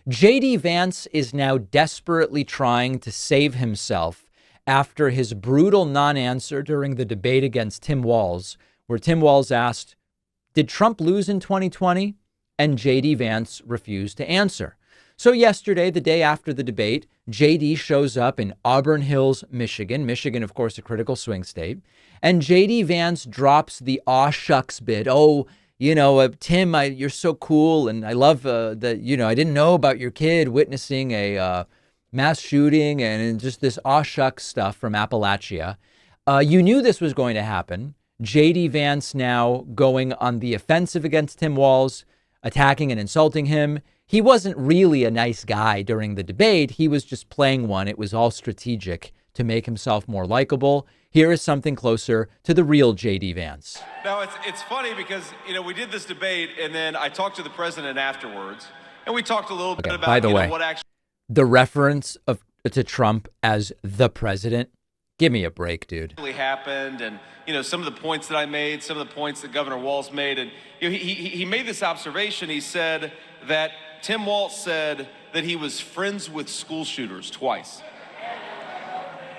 J.D. Vance is now desperately trying to save himself after his brutal non-answer during the debate against Tim Walz, where Tim Walz asked, did Trump lose in 2020? And J.D. Vance refused to answer. So yesterday, the day after the debate, J.D. shows up in Auburn Hills, Michigan. Michigan, of course, a critical swing state. And J.D. Vance drops the aw shucks bit. Oh, Tim, you're so cool. And I love that, I didn't know about your kid witnessing a mass shooting and just this aw shucks stuff from Appalachia. You knew this was going to happen. J.D. Vance now going on the offensive against Tim Walz, attacking and insulting him. He wasn't really a nice guy during the debate. He was just playing one. It was all strategic to make himself more likable. Here is something closer to the real J.D. Vance. Now, it's funny because, we did this debate and then I talked to the president afterwards and we talked a little bit about, by the way, what actually the reference to Trump as the president. Give me a break, dude. Happened, and some of the points that I made, some of the points that Governor Walz made, and he made this observation. He said that Tim Walz said that he was friends with school shooters twice,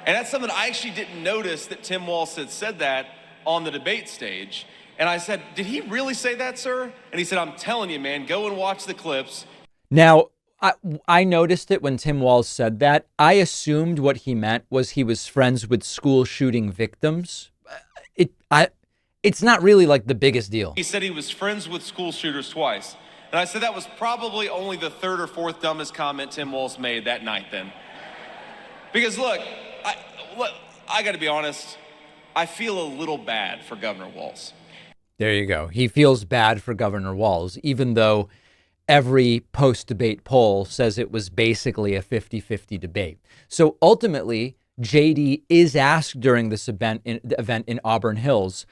and that's something I actually didn't notice that Tim Walz had said that on the debate stage. And I said, "Did he really say that, sir?" And he said, "I'm telling you, man, go and watch the clips." Now, I noticed it when Tim Walz said that. I assumed what he meant was he was friends with school shooting victims. It's not really like the biggest deal. He said he was friends with school shooters twice. And I said that was probably only the third or fourth dumbest comment Tim Walz made that night then. Because look, I got to be honest, I feel a little bad for Governor Walz. There you go. He feels bad for Governor Walz, even though every post-debate poll says it was basically a 50-50 debate. So ultimately, JD is asked during this event in Auburn Hills,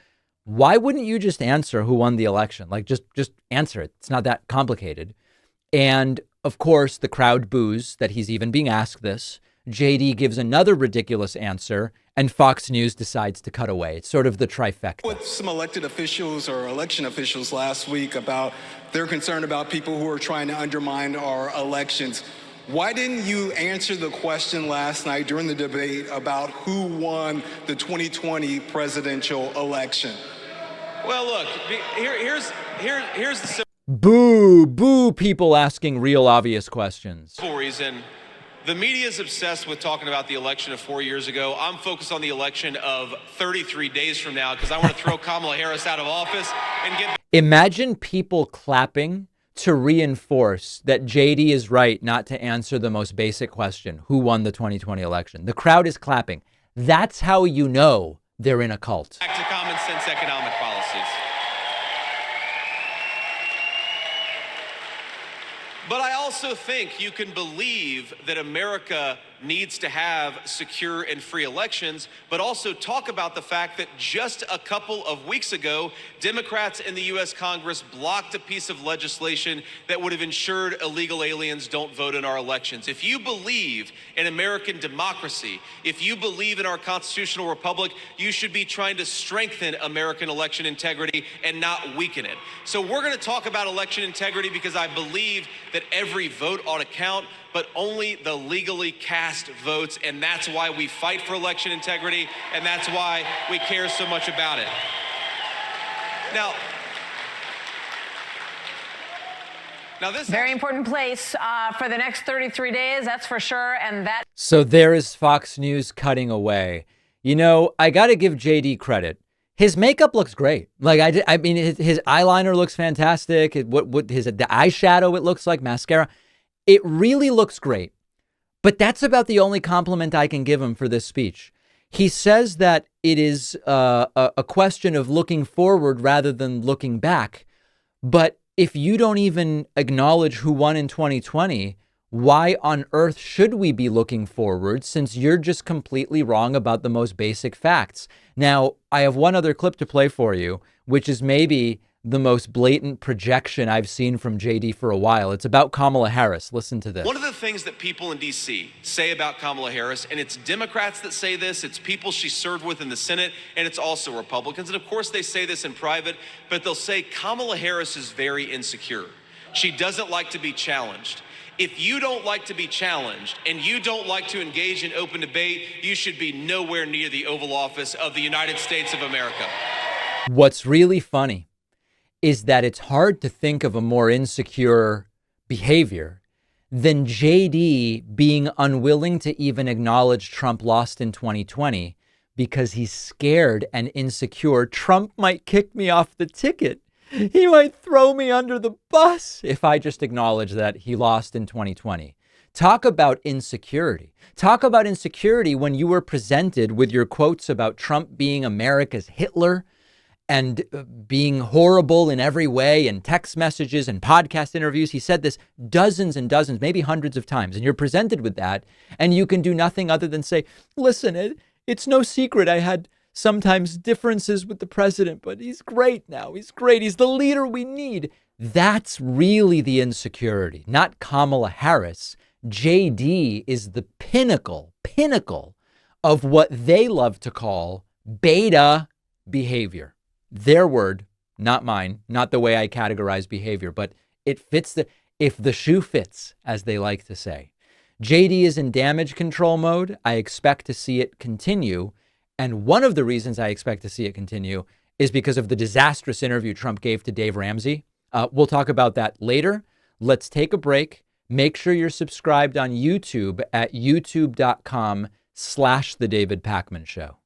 why wouldn't you just answer who won the election? Like, just answer it. It's not that complicated. And of course, the crowd boos that he's even being asked this. JD gives another ridiculous answer, and Fox News decides to cut away. It's sort of the trifecta. With some elected officials or election officials last week about their concern about people who are trying to undermine our elections. Why didn't you answer the question last night during the debate about who won the 2020 presidential election? Well, look, here's the boo, people asking real obvious questions. simple reason. The media is obsessed with talking about the election of 4 years ago. I'm focused on the election of 33 days from now because I want to throw Kamala Harris out of office and get... Imagine people clapping to reinforce that JD is right not to answer the most basic question, who won the 2020 election. The crowd is clapping. That's how you know they're in a cult. Back to common sense economic policies. But I also think you can believe that America needs to have secure and free elections, but also talk about the fact that just a couple of weeks ago, Democrats in the U.S. Congress blocked a piece of legislation that would have ensured illegal aliens don't vote in our elections. If you believe in American democracy, if you believe in our constitutional republic, you should be trying to strengthen American election integrity and not weaken it. So we're going to talk about election integrity because I believe that every vote ought to count, but only the legally cast votes, and that's why we fight for election integrity, and that's why we care so much about it. Now this very important place for the next 33 days, that's for sure, and that. So there is Fox News cutting away. You know, I got to give JD credit. His makeup looks great. Like I mean, his eyeliner looks fantastic. The eyeshadow, it looks like mascara. It really looks great. But that's about the only compliment I can give him for this speech. He says that it is a question of looking forward rather than looking back. But if you don't even acknowledge who won in 2020, why on earth should we be looking forward since you're just completely wrong about the most basic facts? Now, I have one other clip to play for you, which is maybe the most blatant projection I've seen from JD for a while. It's about Kamala Harris. Listen to this. One of the things that people in D.C. say about Kamala Harris, and it's Democrats that say this, it's people she served with in the Senate, and it's also Republicans. And of course they say this in private, but they'll say Kamala Harris is very insecure. She doesn't like to be challenged. If you don't like to be challenged and you don't like to engage in open debate, you should be nowhere near the Oval Office of the United States of America. What's really funny is that it's hard to think of a more insecure behavior than JD being unwilling to even acknowledge Trump lost in 2020 because he's scared and insecure. Trump might kick me off the ticket. He might throw me under the bus if I just acknowledge that he lost in 2020. Talk about insecurity. Talk about insecurity when you were presented with your quotes about Trump being America's Hitler and being horrible in every way, and text messages and podcast interviews. He said this dozens and dozens, maybe hundreds of times. And you're presented with that, and you can do nothing other than say, listen, it's no secret I had sometimes differences with the president, but he's great now. He's great. He's the leader we need. That's really the insecurity, not Kamala Harris. JD is the pinnacle of what they love to call beta behavior. Their word, not mine, not the way I categorize behavior, but it fits if the shoe fits, as they like to say. JD is in damage control mode. I expect to see it continue. And one of the reasons I expect to see it continue is because of the disastrous interview Trump gave to Dave Ramsey. We'll talk about that later. Let's take a break. Make sure you're subscribed on YouTube at youtube.com/The David Pakman Show.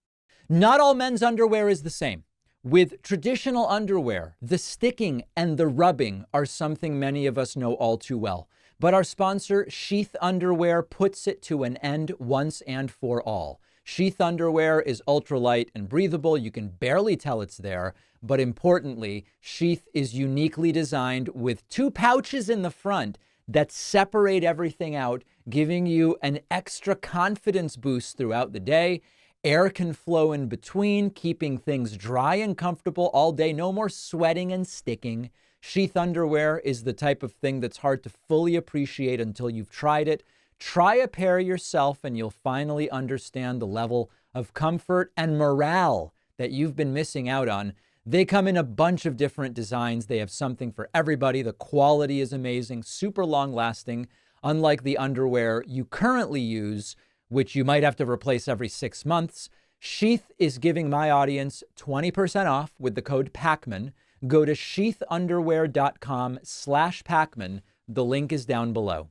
Not all men's underwear is the same. With traditional underwear, the sticking and the rubbing are something many of us know all too well. But our sponsor, Sheath Underwear, puts it to an end once and for all. Sheath underwear is ultralight and breathable. You can barely tell it's there. But importantly, Sheath is uniquely designed with 2 pouches in the front that separate everything out, giving you an extra confidence boost throughout the day. Air can flow in between, keeping things dry and comfortable all day. No more sweating and sticking. Sheath underwear is the type of thing that's hard to fully appreciate until you've tried it. Try a pair yourself and you'll finally understand the level of comfort and morale that you've been missing out on. They come in a bunch of different designs. They have something for everybody. The quality is amazing, super long lasting, unlike the underwear you currently use, which you might have to replace every 6 months. Sheath is giving my audience 20% off with the code PAKMAN. Go to sheathunderwear.com/PAKMAN. The link is down below.